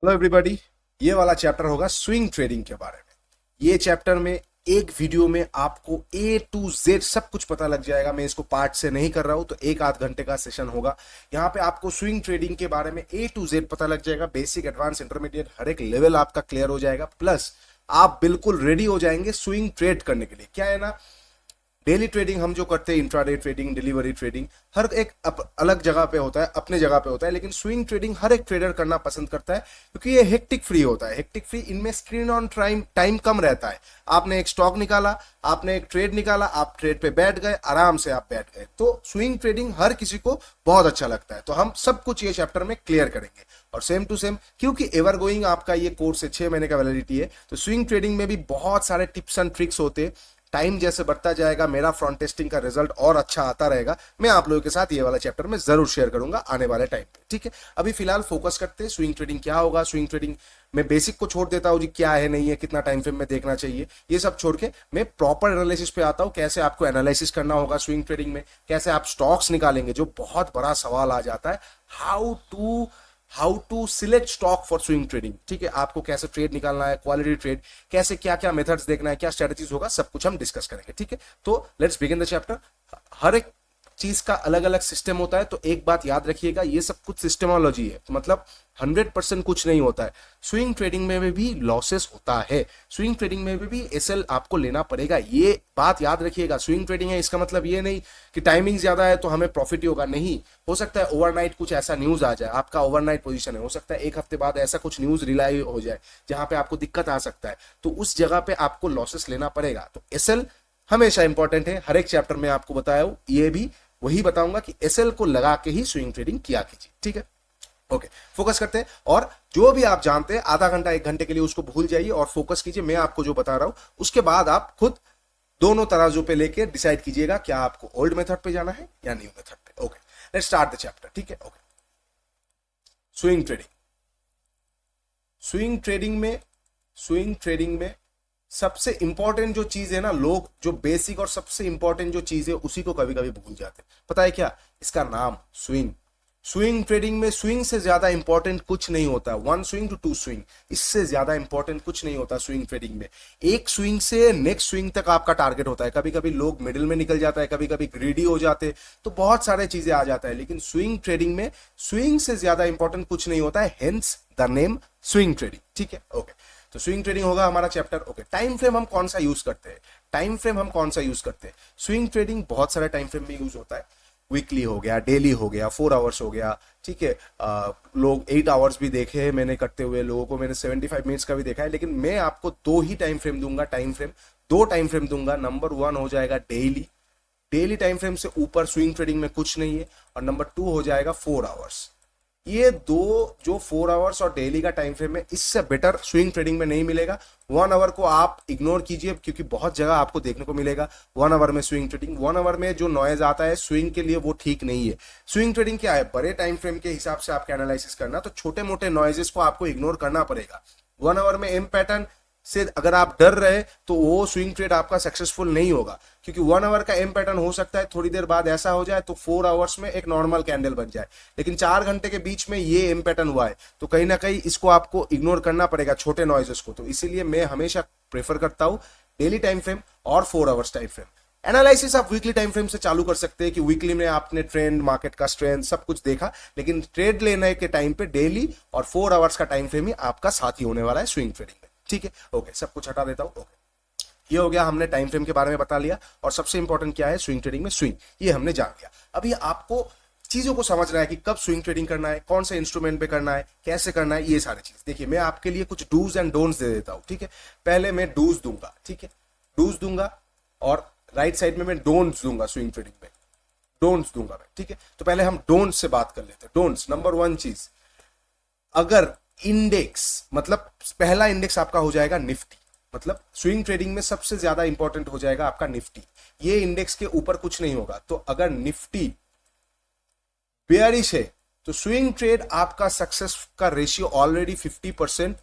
Hello everybody. ये वाला chapter होगा स्विंग ट्रेडिंग के बारे में। ये चैप्टर में एक वीडियो में आपको ए टू जेड सब कुछ पता लग जाएगा। मैं इसको पार्ट से नहीं कर रहा हूं, तो एक आध घंटे का सेशन होगा। यहाँ पे आपको स्विंग ट्रेडिंग के बारे में ए टू जेड पता लग जाएगा। बेसिक, एडवांस, इंटरमीडिएट हर एक लेवल आपका क्लियर हो जाएगा। प्लस आप बिल्कुल रेडी हो जाएंगे स्विंग ट्रेड करने के लिए। क्या है ना, डेली ट्रेडिंग हम जो करते हैं, इंट्राडे ट्रेडिंग, डिलीवरी ट्रेडिंग, हर एक अलग जगह पे होता है, अपने जगह पे होता है। लेकिन स्विंग ट्रेडिंग हर एक ट्रेडर करना पसंद करता है, क्योंकि ये हेक्टिक फ्री होता है। हेक्टिक फ्री, इनमें स्क्रीन ऑन टाइम कम रहता है। आपने एक स्टॉक निकाला, आपने एक ट्रेड निकाला, आप ट्रेड पे बैठ गए, आराम से आप बैठ गए। तो स्विंग ट्रेडिंग हर किसी को बहुत अच्छा लगता है। तो हम सब कुछ ये चैप्टर में क्लियर करेंगे। और सेम टू सेम, क्योंकि एवर गोइंग आपका ये कोर्स है, 6 महीने का वैलिडिटी है, तो स्विंग ट्रेडिंग में भी बहुत सारे टिप्स एंड ट्रिक्स होते हैं। टाइम जैसे बढ़ता जाएगा, मेरा फ्रंट टेस्टिंग का रिजल्ट और अच्छा आता रहेगा। मैं आप लोगों के साथ ये वाला चैप्टर में जरूर शेयर करूंगा आने वाले टाइम पे, ठीक है। अभी फिलहाल फोकस करते हैं स्विंग ट्रेडिंग क्या होगा। स्विंग ट्रेडिंग में बेसिक को छोड़ देता हूं जी, क्या है नहीं है, कितना टाइम फ्रेम में देखना चाहिए, ये सब छोड़ के मैं प्रॉपर एनालिसिस पे आता हूं। कैसे आपको एनालिसिस करना होगा स्विंग ट्रेडिंग में, कैसे आप स्टॉक्स निकालेंगे, जो बहुत बड़ा सवाल आ जाता है। How to select stock for swing trading, ठीक है। आपको कैसे ट्रेड निकालना है, क्वालिटी ट्रेड, कैसे क्या क्या मेथड्स देखना है, क्या स्ट्रेटजीज होगा, सब कुछ हम डिस्कस करेंगे, ठीक है। तो लेट्स बिगिन द चैप्टर। हर एक चीज का अलग अलग सिस्टम होता है, तो एक बात याद रखिएगा, ये सब कुछ सिस्टमोलॉजी है। तो मतलब 100% कुछ नहीं होता है। स्विंग ट्रेडिंग में भी लॉसेस होता है, स्विंग ट्रेडिंग में भी एसएल आपको लेना पड़ेगा। ये बात याद रखिएगा। स्विंग ट्रेडिंग है, इसका मतलब ये नहीं कि टाइमिंग ज्यादा है तो हमें प्रॉफिट ही होगा। नहीं, हो सकता है ओवरनाइट कुछ ऐसा न्यूज आ जाए, आपका ओवरनाइट पोजीशन है, हो सकता है एक हफ्ते बाद ऐसा कुछ न्यूज रिलाई हो जाए जहां पे आपको दिक्कत आ सकता है, तो उस जगह पे आपको लॉसेस लेना पड़ेगा। तो एसएल हमेशा इंपॉर्टेंट है। हर एक चैप्टर में आपको बताया हूं, ये भी वही बताऊंगा कि एसएल को लगा के ही स्विंग ट्रेडिंग किया कीजिए, ठीक है। ओके, फोकस करते हैं। और जो भी आप जानते हैं, आधा घंटा 1 घंटे के लिए उसको भूल जाइए और फोकस कीजिए। मैं आपको जो बता रहा हूं, उसके बाद आप खुद दोनों तराजू पे लेके डिसाइड कीजिएगा क्या आपको ओल्ड मेथड पे जाना है या न्यू मेथड पे। Okay, let's start the chapter, ठीक है। Okay, swing trading. Swing trading में सबसे इंपॉर्टेंट जो चीज है ना, लोग जो बेसिक और सबसे इंपॉर्टेंट जो चीज है उसी को कभी कभी भूल जाते हैं। पता है क्या? इसका नाम स्विंग। स्विंग ट्रेडिंग में स्विंग से ज्यादा इंपॉर्टेंट कुछ नहीं होता। 1 स्विंग टू 2 स्विंग, इससे ज्यादा इंपॉर्टेंट कुछ नहीं होता स्विंग ट्रेडिंग में। एक स्विंग से नेक्स्ट स्विंग तक आपका टारगेट होता है। कभी कभी लोग मिडिल में निकल जाता है, कभी कभी ग्रीडी हो जाते हैं, तो बहुत सारे चीजें आ जाता है। लेकिन स्विंग ट्रेडिंग में स्विंग से ज्यादा इंपॉर्टेंट कुछ नहीं होता है, hence the name swing trading, ठीक है। ओके, तो स्विंग ट्रेडिंग होगा हमारा चैप्टर। ओके, टाइम फ्रेम हम कौन सा यूज करते हैं? स्विंग ट्रेडिंग बहुत सारे टाइम फ्रेम में यूज होता है। वीकली हो गया, डेली हो गया, 4 आवर्स हो गया, ठीक है। लोग 8 आवर्स भी देखे हैं मैंने करते हुए, लोगों को मैंने 75 मिनट्स का भी देखा है। लेकिन मैं आपको दो ही टाइम फ्रेम दूंगा। दो टाइम फ्रेम दूंगा। नंबर 1 हो जाएगा डेली टाइम फ्रेम से ऊपर स्विंग ट्रेडिंग में कुछ नहीं है। और नंबर 2 हो जाएगा 4 आवर्स। ये दो जो 4 आवर्स और डेली का टाइम फ्रेम है, इससे बेटर स्विंग ट्रेडिंग में नहीं मिलेगा। 1 आवर को आप इग्नोर कीजिए, क्योंकि बहुत जगह आपको देखने को मिलेगा 1 आवर में स्विंग ट्रेडिंग। 1 आवर में जो नॉइज आता है स्विंग के लिए, वो ठीक नहीं है। स्विंग ट्रेडिंग क्या है? बड़े टाइम फ्रेम के हिसाब से आपका एनालिसिस करना, तो छोटे मोटे नॉइजेस को आपको इग्नोर करना पड़ेगा। 1 आवर में एम पैटर्न से अगर आप डर रहे तो वो स्विंग ट्रेड आपका सक्सेसफुल नहीं होगा, क्योंकि 1 आवर का एम पैटर्न हो सकता है थोड़ी देर बाद ऐसा हो जाए तो 4 आवर्स में एक नॉर्मल कैंडल बन जाए। लेकिन 4 घंटे के बीच में ये एम पैटर्न हुआ है, तो कहीं ना कहीं इसको आपको इग्नोर करना पड़ेगा, छोटे नॉइजेस को। तो इसीलिए मैं हमेशा प्रेफर करता हूं डेली टाइम फ्रेम और 4 आवर्स टाइम फ्रेम। एनालिसिस आप वीकली टाइम फ्रेम से चालू कर सकते हैं कि वीकली में आपने ट्रेंड, मार्केट का स्ट्रेंथ सब कुछ देखा, लेकिन ट्रेड लेने के टाइम पे डेली और 4 आवर्स का टाइम फ्रेम ही आपका साथी होने वाला है स्विंग ट्रेडिंग में, ठीक है। ओके, सब कुछ हटा देता हूं। ओके, ये हो गया, हमने टाइम फ्रेम के बारे में बता लिया। और सबसे इंपॉर्टेंट क्या है स्विंग ट्रेडिंग में, स्विंग, ये हमने जान लिया। अभी आपको चीजों को समझना है कि कब स्विंग ट्रेडिंग करना है, कौन से इंस्ट्रूमेंट पे करना है, कैसे करना है, ये सारी चीज। देखिए, मैं आपके लिए कुछ डूज एंड डोंट्स दे देता हूं, ठीक है। पहले मैं डूज दूंगा, ठीक है, डूज दूंगा, और राइट साइड में मैं डोंट्स दूंगा। स्विंग ट्रेडिंग में डोंट्स दूंगा मैं, ठीक है। तो पहले हम डोंट्स से बात कर लेते हैं। डोंट्स, नंबर 1 चीज, अगर इंडेक्स, मतलब पहला इंडेक्स आपका हो जाएगा निफ्टी। मतलब स्विंग ट्रेडिंग में सबसे ज्यादा इंपॉर्टेंट हो जाएगा आपका निफ्टी। ये इंडेक्स के ऊपर कुछ नहीं होगा। तो अगर निफ्टी बेयरिश है तो स्विंग ट्रेड आपका सक्सेस का रेशियो ऑलरेडी 50%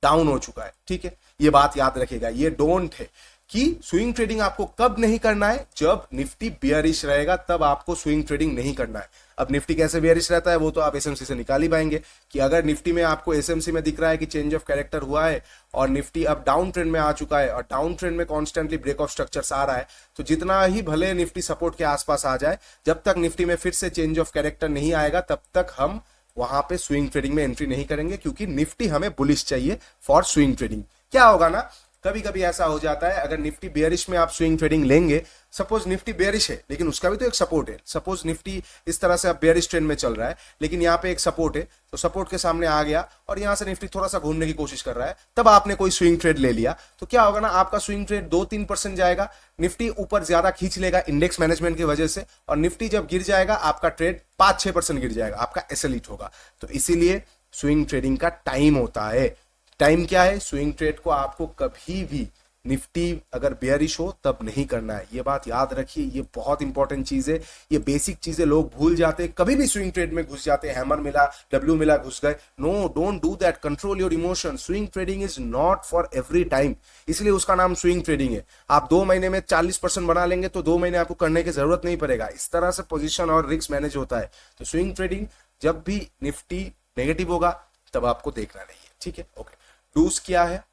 डाउन हो चुका है, ठीक है। ये बात याद रखेगा, ये डोंट है कि स्विंग ट्रेडिंग आपको कब नहीं करना है, जब निफ्टी बेयरिश रहेगा तब आपको स्विंग ट्रेडिंग नहीं करना है। अब निफ्टी कैसे बेयरिश रहता है वो तो आप एसएमसी से निकाल ही पाएंगे कि अगर निफ्टी में आपको एसएमसी में दिख रहा है कि चेंज ऑफ कैरेक्टर हुआ है और निफ्टी अब डाउन ट्रेंड में आ चुका है और डाउन ट्रेंड में कॉन्स्टेंटली ब्रेक ऑफ स्ट्रक्चर्स आ रहा है, तो जितना ही भले निफ्टी सपोर्ट के आसपास आ जाए, जब तक निफ्टी में फिर से चेंज ऑफ कैरेक्टर नहीं आएगा तब तक हम वहां पे स्विंग ट्रेडिंग में एंट्री नहीं करेंगे, क्योंकि निफ्टी हमें बुलिश चाहिए फॉर स्विंग ट्रेडिंग। क्या होगा ना, कभी कभी ऐसा हो जाता है अगर निफ्टी बेयरिश में आप स्विंग ट्रेडिंग लेंगे, सपोज निफ्टी बेयरिश है लेकिन उसका भी तो एक सपोर्ट है, सपोज निफ्टी इस तरह से अब बेयरिश ट्रेंड में चल रहा है लेकिन यहाँ पे एक सपोर्ट है, तो सपोर्ट के सामने आ गया और यहाँ से निफ्टी थोड़ा सा घूमने की कोशिश कर रहा है, तब आपने कोई स्विंग ट्रेड ले लिया, तो क्या होगा ना, आपका स्विंग ट्रेड 2-3% जाएगा, निफ्टी ऊपर ज्यादा खींच लेगा इंडेक्स मैनेजमेंट की वजह से, और निफ्टी जब गिर जाएगा आपका ट्रेड 5-6% गिर जाएगा, आपका एसएल होगा। तो इसीलिए स्विंग ट्रेडिंग का टाइम होता है। टाइम क्या है, स्विंग ट्रेड को आपको कभी भी निफ्टी अगर बेयरिश हो तब नहीं करना है, ये बात याद रखिए, ये बहुत इंपॉर्टेंट चीज है। ये बेसिक चीजें लोग भूल जाते हैं, कभी भी स्विंग ट्रेड में घुस जाते हैं, हैमर मिला, डब्ल्यू मिला, घुस गए। No, don't do that, control your emotion. Swing trading is not for every time, इसलिए उसका नाम स्विंग ट्रेडिंग है। आप 2 महीने में 40% बना लेंगे तो 2 महीने आपको करने की जरूरत नहीं पड़ेगा। इस तरह से पोजिशन और रिस्क मैनेज होता है। तो स्विंग ट्रेडिंग जब भी निफ्टी नेगेटिव होगा तब आपको देखना नहीं है, ठीक है। ओके, डूज क्या है,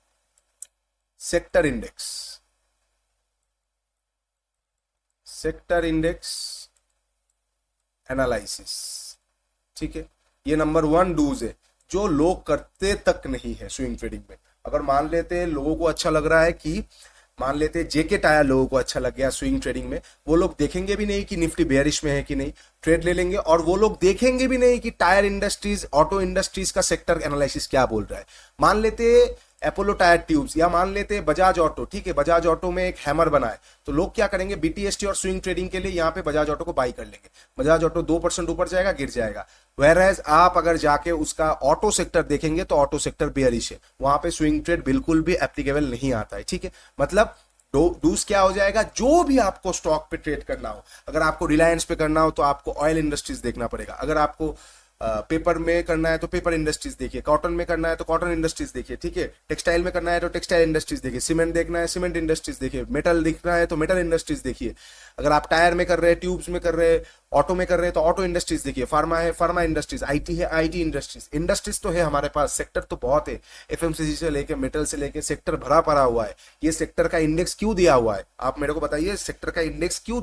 sector index, sector index analysis, ठीक है। ये नंबर 1 डूज है जो लोग करते तक नहीं है स्विंग ट्रेडिंग में। अगर मान लेते हैं लोगों को अच्छा लग रहा है कि मान लेते हैं जेके टायर लोगों को अच्छा लग गया स्विंग ट्रेडिंग में, वो लोग देखेंगे भी नहीं कि निफ्टी बेयरिश में है कि नहीं, ट्रेड ले लेंगे, और वो लोग देखेंगे भी नहीं कि टायर इंडस्ट्रीज, ऑटो इंडस्ट्रीज का सेक्टर एनालिसिस क्या बोल रहा है। मान लेते अपोलो टायर ट्यूब्स या मान लेते बजाज ऑटो, ठीक है, बजाज ऑटो में एक हैमर बना है, तो लोग क्या करेंगे, बीटीएसटी और स्विंग ट्रेडिंग के लिए यहाँ पे बजाज ऑटो को बाई कर लेंगे। बजाज ऑटो 2% ऊपर जाएगा, गिर जाएगा। वेरएज आप अगर जाके उसका ऑटो सेक्टर देखेंगे तो ऑटो सेक्टर बेयरिश है, वहां पे स्विंग ट्रेड बिल्कुल भी एप्लीकेबल नहीं आता है, ठीक है। मतलब डूज क्या हो जाएगा, जो भी आपको स्टॉक पे ट्रेड करना हो, अगर आपको रिलायंस पे करना हो तो आपको ऑयल इंडस्ट्रीज देखना पड़ेगा, अगर आपको पेपर में करना है तो पेपर इंडस्ट्रीज देखिए, कॉटन में करना है तो कॉटन इंडस्ट्रीज देखिए, ठीक है, टेक्सटाइल में करना है तो टेक्सटाइल इंडस्ट्रीज देखिए, सीमेंट देखना है सीमेंट इंडस्ट्रीज देखिए, मेटल देखना है तो मेटल इंडस्ट्रीज देखिए, अगर आप टायर में कर रहे हैं, ट्यूब्स में कर रहे हैं, ऑटो में कर रहे हैं तो ऑटो इंडस्ट्रीज देखिए, फार्मा है फार्मा इंडस्ट्रीज, आईटी है आईटी इंडस्ट्रीज। इंडस्ट्रीज तो है हमारे पास, सेक्टर तो बहुत है, एफएमसीजी से लेके मेटल से लेके सेक्टर भरा पड़ा हुआ है। ये सेक्टर का इंडेक्स क्यों दिया हुआ है, आप मेरे को बताइए, सेक्टर का इंडेक्स क्यों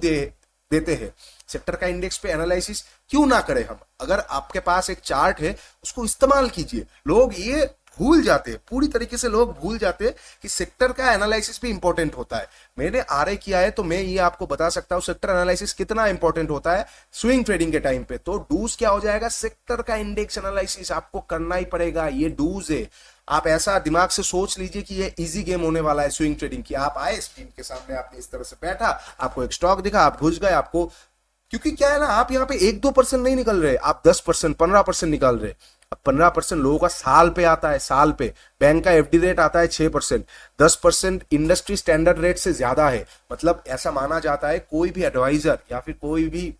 देते हैं, सेक्टर का इंडेक्स पे एनालिसिस क्यों ना करें हम। अगर आपके पास एक चार्ट है उसको इस्तेमाल कीजिए। लोग ये भूल जाते हैं, पूरी तरीके से लोग भूल जाते हैं कि सेक्टर का एनालिसिस भी इंपॉर्टेंट होता है। मैंने आरए किया है तो मैं ये आपको बता सकता हूं सेक्टर एनालिसिस कितना इंपॉर्टेंट होता है स्विंग ट्रेडिंग के टाइम पे। तो डूज क्या हो जाएगा, सेक्टर का इंडेक्स एनालिसिस आपको करना ही पड़ेगा, ये डूज है। आप ऐसा दिमाग से सोच लीजिए कि ये इजी गेम होने वाला है स्विंग ट्रेडिंग की। आप आए स्क्रीन के सामने, आपने इस तरह से बैठा, आपको एक स्टॉक दिखा, आप घुस गए, आपको, क्योंकि क्या है ना, आप यहाँ पे 1-2% नहीं निकल रहे, आप 10% 15% निकाल रहे। अब 15% लोगों का साल पे आता है, साल पे बैंक का एफडी रेट आता है 6%, 10% इंडस्ट्री स्टैंडर्ड रेट से ज्यादा है। मतलब ऐसा माना जाता है कोई भी एडवाइजर या फिर कोई भी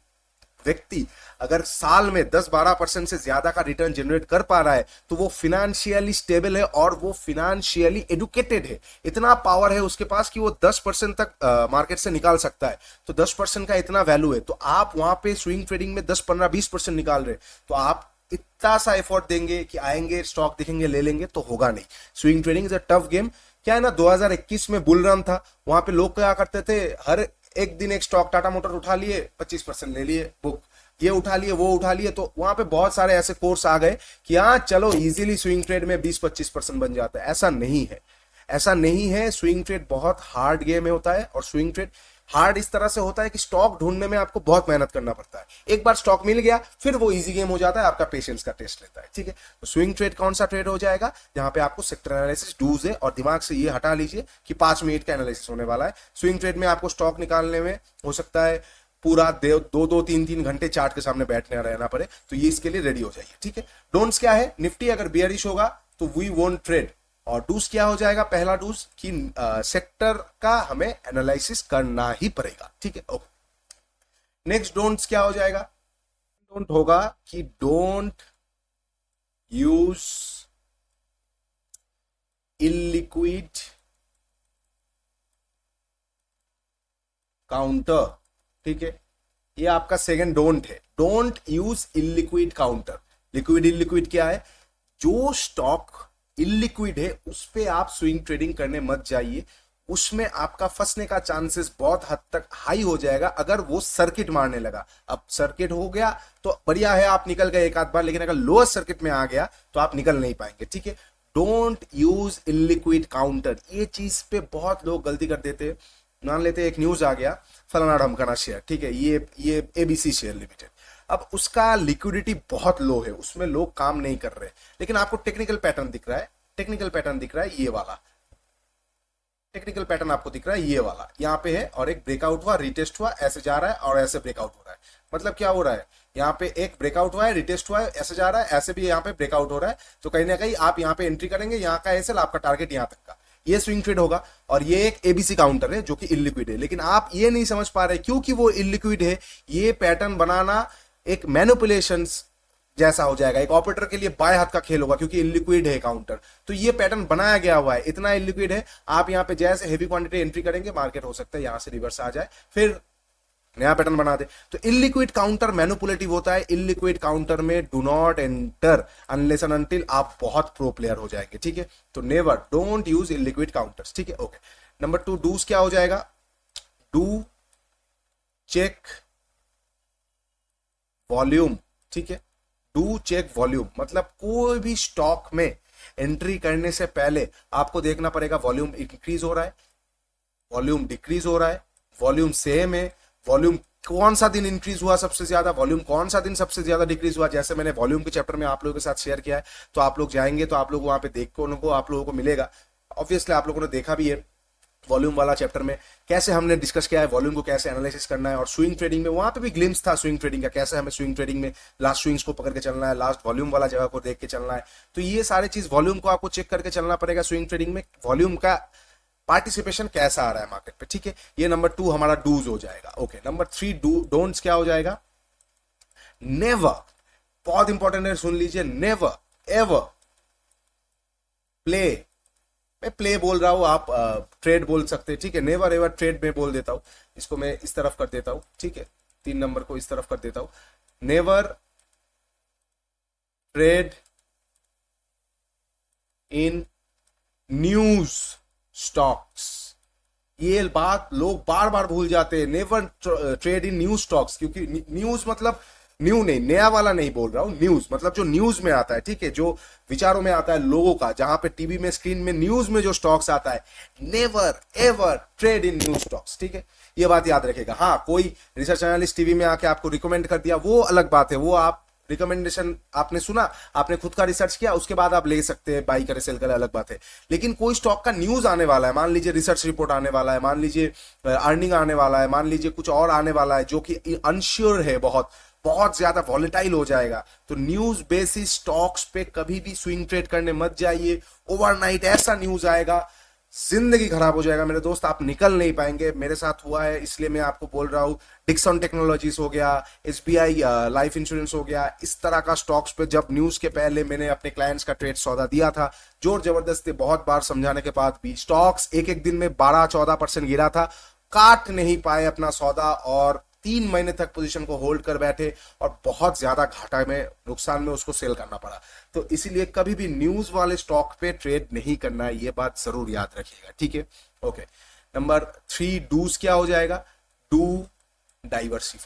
व्यक्ति अगर साल में 10-12% से ज्यादा का रिटर्न जनरेट कर पा रहा है तो वो फिनेंशियली स्टेबल है और वो फिनेंशियली एडुकेटेड है। इतना पावर है उसके पास कि वो 10% तक मार्केट से निकाल सकता है। तो 10% का इतना वैल्यू है, तो आप वहां पे स्विंग ट्रेडिंग में 10-15-20% निकाल रहे, तो आप इतना सा एफर्ट देंगे कि आएंगे स्टॉक दिखेंगे ले लेंगे, तो होगा नहीं। Swing trading is a tough game. क्या है ना, 2021 में बुल रन था, वहां पे लोग क्या करते थे, हर एक दिन एक स्टॉक, टाटा मोटर उठा लिए 25% ले लिए बुक, ये उठा लिए वो उठा लिए, तो वहां पे बहुत सारे ऐसे कोर्स आ गए कि हाँ चलो इजीली स्विंग ट्रेड में 20-25% बन जाता है। ऐसा नहीं है, ऐसा नहीं है। स्विंग ट्रेड बहुत हार्ड गेम होता है, और स्विंग ट्रेड हार्ड इस तरह से होता है कि स्टॉक ढूंढने में आपको बहुत मेहनत करना पड़ता है। एक बार स्टॉक मिल गया फिर वो इजी गेम हो जाता है, आपका पेशेंस का टेस्ट लेता है, ठीक है। तो स्विंग ट्रेड कौन सा ट्रेड हो जाएगा, जहां पे आपको सेक्टर एनालिसिस डूज है, और दिमाग से ये हटा लीजिए कि 5 मिनट का एनालिसिस होने वाला है। स्विंग ट्रेड में आपको स्टॉक निकालने में हो सकता है पूरा 2-3 घंटे चार्ट के सामने बैठने रहना पड़े, तो ये इसके लिए रेडी हो जाइए, ठीक है। डोंट्स क्या है, निफ्टी अगर बेयरिश होगा तो वी वोंट ट्रेड, और डूज क्या हो जाएगा, पहला डूज कि सेक्टर का हमें एनालिसिस करना ही पड़ेगा, ठीक है। ओके, नेक्स्ट डोंट्स क्या हो जाएगा, डोंट होगा कि डोंट यूज इलिक्विड काउंटर, ठीक है। ये आपका सेकंड डोंट है। Don't use illiquid counter. Liquid illiquid क्या है? जो स्टॉक इलिक्विड है उस पे आप स्विंग ट्रेडिंग करने मत जाइए, उसमें आपका फंसने का चांसेस बहुत हद तक हाई हो जाएगा अगर वो सर्किट मारने लगा। अब सर्किट हो गया तो बढ़िया है, आप निकल गए एक आध बार, लेकिन अगर लोअर सर्किट में आ गया तो आप निकल नहीं पाएंगे, ठीक है। डोंट यूज इलिक्विड काउंटर, ये चीज पे बहुत लोग गलती कर देते हैं। मान लेते हैं एक न्यूज आ गया फलाना ढमकाना शेयर, ठीक है, ये एबीसी शेयर लिमिटेड, अब उसका लिक्विडिटी बहुत लो है, उसमें लोग काम नहीं कर रहे, लेकिन आपको टेक्निकल पैटर्न दिख रहा है, टेक्निकल पैटर्न दिख रहा है ये वाला, टेक्निकल पैटर्न आपको दिख रहा है ये वाला, यहाँ पे है, और एक ब्रेकआउट हुआ, रिटेस्ट हुआ, ऐसे जा रहा है और ऐसे ब्रेकआउट हो रहा है। मतलब क्या हो रहा है, यहाँ पे एक ब्रेकआउट हुआ है, रिटेस्ट हुआ है, ऐसे जा रहा है, ऐसे भी यहाँ पे ब्रेकआउट हो रहा है, तो कहीं ना कहीं आप यहाँ पे एंट्री करेंगे, यहाँ का एसएल आपका टारगेट यहाँ तक का, ये स्विंग ट्रेड होगा। और ये एक एबीसी काउंटर है जो कि इलिक्विड है, लेकिन आप ये नहीं समझ पा रहे क्योंकि वो इलिक्विड है, ये पैटर्न बनाना एक मैनिपुलेशंस जैसा हो जाएगा, एक ऑपरेटर के लिए बाएं हाथ का खेल होगा क्योंकि इलिक्विड है काउंटर। तो ये पैटर्न बनाया गया हुआ है, इतना इलिक्विड है, आप यहाँ पे जैसे हेवी क्वांटिटी एंट्री करेंगे मार्केट हो सकता है यहाँ से रिवर्स आ जाए, फिर नया पैटर्न बना दे। तो इलिक्विड काउंटर मैनिपुलेटिव होता है, इलिक्विड काउंटर में do not enter unless and until आप बहुत प्रो प्लेयर हो जाएंगे, ठीक है। तो never, don't use illiquid counters, ठीक है। ओके, नंबर 2 डूज क्या हो जाएगा? डू चेक वॉल्यूम, ठीक है। डू चेक वॉल्यूम मतलब कोई भी स्टॉक में एंट्री करने से पहले आपको देखना पड़ेगा वॉल्यूम इंक्रीज हो रहा है, वॉल्यूम डिक्रीज हो रहा है, वॉल्यूम सेम है, वॉल्यूम कौन सा दिन इंक्रीज हुआ सबसे ज्यादा, वॉल्यूम कौन सा दिन सबसे ज्यादा डिक्रीज हुआ। जैसे मैंने वॉल्यूम के चैप्टर में आप लोगों के साथ शेयर किया है, तो आप लोग जाएंगे तो आप लोग वहां पे देख को आप लोगों को मिलेगा, ऑब्वियसली आप लोगों ने देखा भी है वॉल्यूम वाला चैप्टर में कैसे हमने डिस्कस किया है वॉल्यूम को कैसे एनालिसिस करना है। और स्विंग ट्रेडिंग में वहां पे भी ग्लिम्स था स्विंग ट्रेडिंग का, कैसे हमें स्विंग ट्रेडिंग में लास्ट स्विंग्स को पकड़ के चलना है, लास्ट वॉल्यूम वाला जगह को देख के चलना है। तो ये सारी चीज वॉल्यूम को आपको चेक करके चलना पड़ेगा स्विंग ट्रेडिंग में, वॉल्यूम का पार्टिसिपेशन कैसा आ रहा है मार्केट पे, ठीक है। ये नंबर 2 हमारा डूज हो जाएगा। ओके, नंबर 3 डोंट्स क्या हो जाएगा? नेवर, बहुत इंपॉर्टेंट है, सुन लीजिए, नेवर एवर प्ले, मैं प्ले बोल रहा हूं, आप ट्रेड बोल सकते हैं, ठीक है। नेवर एवर ट्रेड में बोल देता हूं, इसको मैं इस तरफ कर देता हूं, ठीक है, 3 नंबर को इस तरफ कर देता हूं। Never trade in news stocks, ये बात लोग बार बार भूल जाते हैं। Never trade in news stocks, क्योंकि न्यूज मतलब न्यू नहीं, नया वाला नहीं बोल रहा हूं, न्यूज मतलब जो न्यूज में आता है, ठीक है, जो विचारों में आता है लोगों का, जहां पे टीवी में स्क्रीन में न्यूज में जो स्टॉक्स आता है, never ever trade in news stocks, ठीक है, ये बात याद रखेगा। हाँ, कोई रिसर्च एनालिस्ट टीवी में आके आपको रिकमेंड कर दिया, वो अलग बात है, वो आप रिकमेंडेशन आपने सुना, आपने खुद का रिसर्च किया, उसके बाद आप ले सकते हैं, बाई करे सेल करे अलग बात है। लेकिन कोई स्टॉक का न्यूज आने वाला है, मान लीजिए रिसर्च रिपोर्ट आने वाला है, मान लीजिए अर्निंग आने वाला है, मान लीजिए कुछ और आने वाला है जो कि अनश्योर है, बहुत बहुत ज्यादा वॉलेटाइल हो जाएगा, तो न्यूज बेसिस स्टॉक्स पे कभी भी स्विंग ट्रेड करने मत जाइए। ओवरनाइट ऐसा न्यूज आएगा, जिंदगी खराब हो जाएगा मेरे दोस्त, आप निकल नहीं पाएंगे। मेरे साथ हुआ है, इसलिए मैं आपको बोल रहा हूं। डिक्सन टेक्नोलॉजीज हो गया, एसबीआई लाइफ इंश्योरेंस हो गया, इस तरह का स्टॉक्स पे जब न्यूज के पहले मैंने अपने क्लाइंट्स का ट्रेड सौदा दिया था, जोर जबरदस्ती बहुत बार समझाने के बाद भी स्टॉक्स एक एक दिन में 12-14% गिरा था, काट नहीं पाए अपना सौदा और 3 महीने तक पोजीशन को होल्ड कर बैठे और बहुत ज्यादा घाटा में, नुकसान में उसको सेल करना पड़ा। तो इसीलिए कभी भी न्यूज वाले स्टॉक पे ट्रेड नहीं करना है, ये बात जरूर याद रखिएगा, ठीक है। ओके, नंबर 3 डूज क्या हो जाएगा? Do diversify.